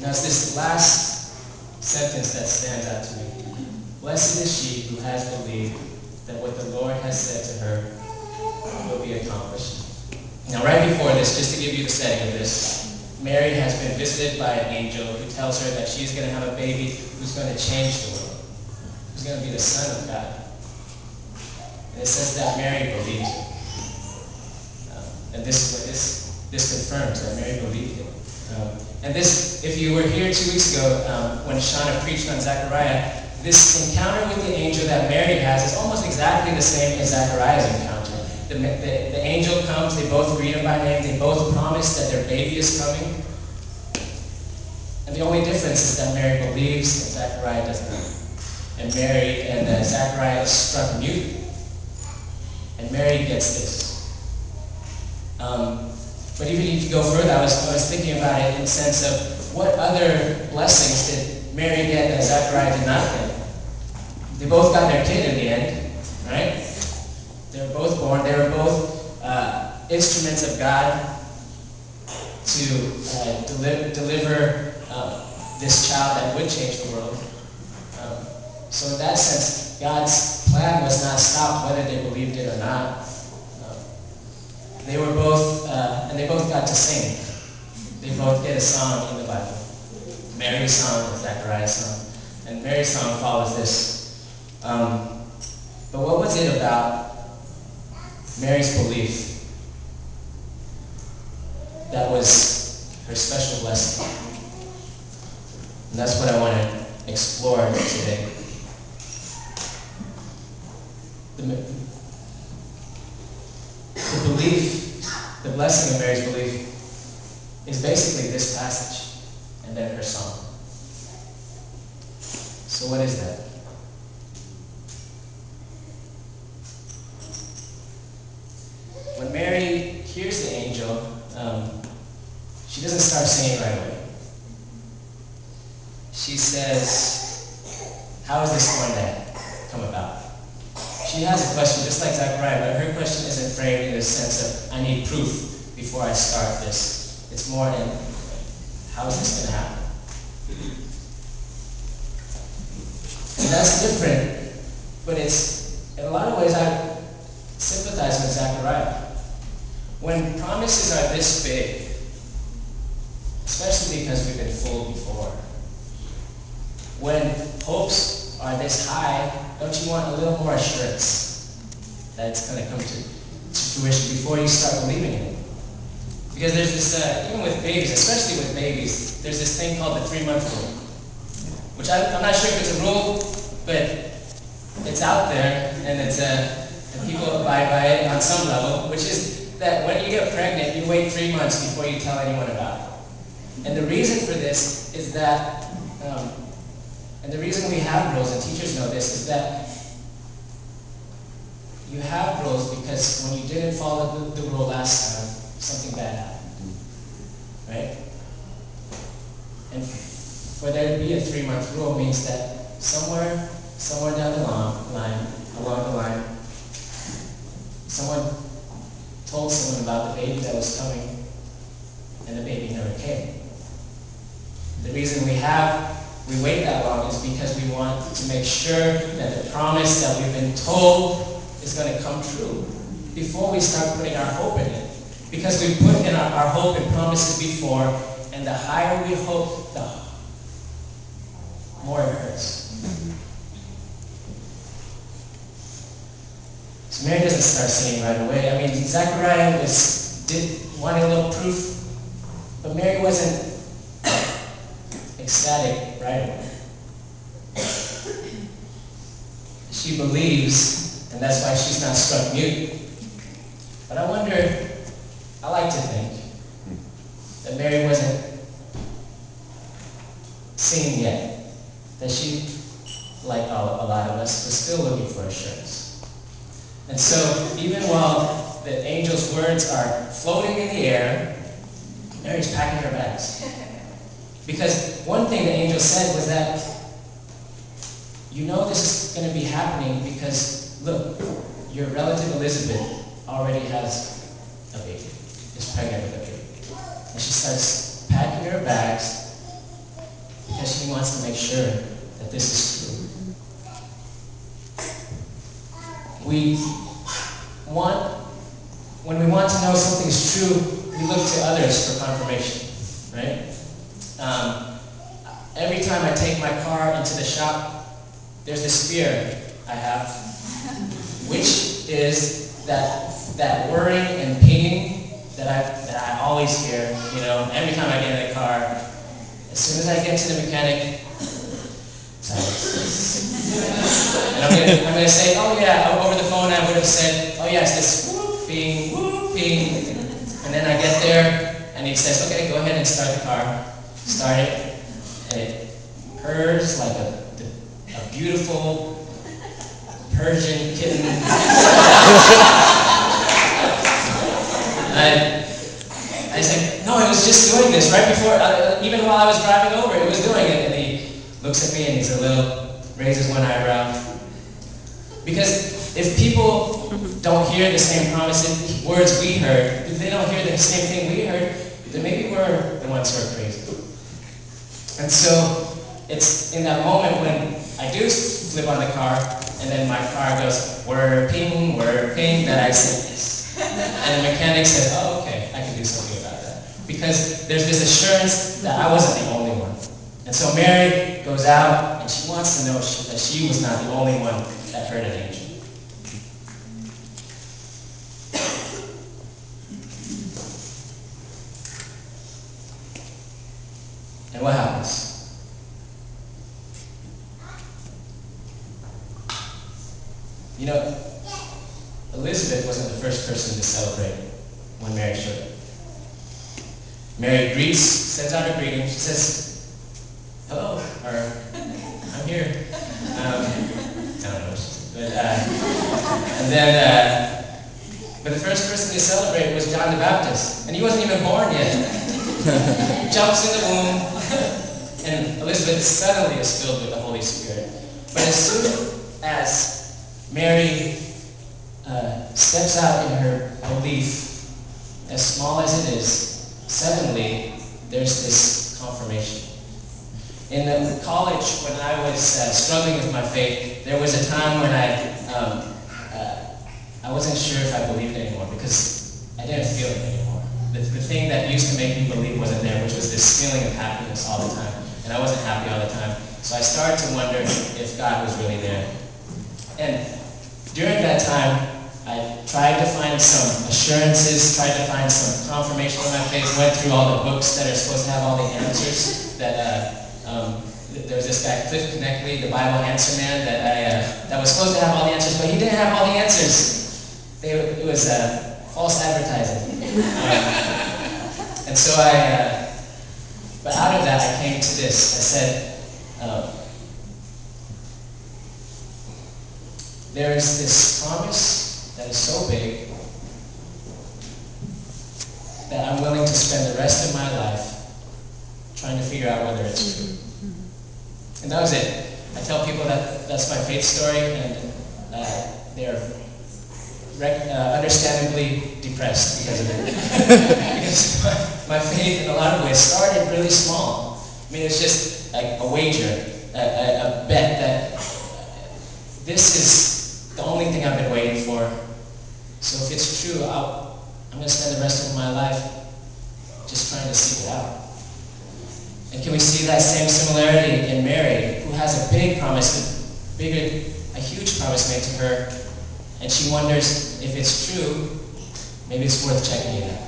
Now it's this last sentence that stands out to me. Blessed is she who has believed that what the Lord has said to her will be accomplished. Now right before this, just to give you the setting of this, Mary has been visited by an angel who tells her that she's going to have a baby who's going to change the world, who's going to be the Son of God. And it says that Mary believes it. And this is what this confirms, that Mary believed it. And this, if you were here 2 weeks ago when Shauna preached on Zechariah, this encounter with the angel that Mary has is almost exactly the same as Zechariah's encounter. The angel comes, they both greet him by name, they both promise that their baby is coming. And the only difference is that Mary believes and Zechariah does not. And Zechariah is struck mute. And Mary gets this. But even if you go further, I was thinking about it in the sense of what other blessings did Mary get that Zechariah did not get? They both got their kid in the end, right? They were both born. They were both instruments of God to deliver this child that would change the world. So in that sense, God's plan was not stopped whether they believed it or not. They were both, and they both got to sing. They both get a song in the Bible. Mary's song and Zechariah's song. And Mary's song follows this. But what was it about Mary's belief that was her special blessing? And that's what I want to explore today. The belief, the blessing of Mary's belief, is basically this passage and then her song. So what is that? When Mary hears the angel, she doesn't start singing right away. She says, how is this going to come about? She has a question, just like Zechariah, but her question isn't framed in the sense of, I need proof before I start this. It's more in, how is this going to happen? And that's different, but it's, in a lot of ways, I sympathize with Zechariah. When promises are this big, especially because we've been fooled before, when hopes are this high, don't you want a little more assurance that it's going to come to fruition before you start believing in it? Because there's this, even with babies, especially with babies, there's this thing called the 3-month rule, which I'm not sure if it's a rule, but it's out there, and it's and people abide by it on some level, which is that when you get pregnant, you wait 3 months before you tell anyone about it. And the reason for this is that and the reason we have rules, and teachers know this, is that you have rules because when you didn't follow the rule last time, something bad happened. Right? And for there to be a 3-month rule means that somewhere down along the line, someone told someone about the baby that was coming, and the baby never came. The reason we wait that long is because we want to make sure that the promise that we've been told is going to come true before we start putting our hope in it. Because we put in our hope in promises before, and the higher we hope, the more it hurts. So Mary doesn't start singing right away. I mean, Zechariah wanted a little proof, but Mary wasn't ecstatic right away. She believes, and that's why she's not struck mute. But I wonder, I like to think that Mary wasn't singing yet, that she, like a lot of us, was still looking for assurance. And so, even while the angel's words are floating in the air, Mary's packing her bags. Because one thing the angel said was that, you know this is going to be happening because, look, your relative Elizabeth already has a baby, is pregnant with a baby. And she starts packing her bags, because she wants to make sure that this is true. When we want to know something's true, we look to others for confirmation, right? Every time I take my car into the shop, there's this fear I have, which is that worrying and pain that I always hear, every time I get in the car. As soon as I get to the mechanic, and I'm gonna say, oh yeah, over the phone I would have said, oh yes, this whooping, and then I get there, and he says, okay, go ahead and start the car. Start it, and it purrs like a beautiful Persian kitten. I said, no, it was just doing this right before, even while I was driving over, it was doing it. And he looks at me and raises one eyebrow. Because if people don't hear the same promises, words we heard, if they don't hear the same thing we heard, then maybe we're the ones who are crazy. And so, it's in that moment when I do flip on the car, and then my car goes, whir ping, that I say yes. And the mechanic says, oh, okay, I can do something about that. Because there's this assurance that I wasn't the only one. And so Mary goes out, and she wants to know that she was not the only one that heard an angel. And what happens? Elizabeth wasn't the first person to celebrate when Mary showed up. Mary sends out her greeting. She says, hello, or I'm here. I don't know what she said. But the first person to celebrate was John the Baptist, and he wasn't even born yet. He jumps in the womb, and Elizabeth suddenly is filled with the Holy Spirit. But as soon as Mary steps out in her belief, as small as it is, suddenly there's this confirmation. In college, when I was struggling with my faith, there was a time when I wasn't sure if I believed anymore because I didn't feel it anymore. The thing that used to make me believe wasn't there, which was this feeling of happiness all the time. And I wasn't happy all the time. So I started to wonder if God was really there. And during that time, I tried to find some assurances, tried to find some confirmation of my faith, went through all the books that are supposed to have all the answers. There was this guy, Cliff Kneckley, the Bible answer man, that was supposed to have all the answers, but he didn't have all the answers. It was false advertising. And so but out of that I came to this. I said, there is this promise that is so big that I'm willing to spend the rest of my life trying to figure out whether it's true. And that was it. I tell people that that's my faith story, and they're understandably depressed because of it. Because my faith in a lot of ways started really small. I mean, it's just like a wager, a bet that this is the only thing I've been waiting for. So if it's true, I'm going to spend the rest of my life just trying to seek it out. And can we see that same similarity in Mary, who has a big promise, a huge promise made to her, and she wonders if it's true, maybe it's worth checking it out.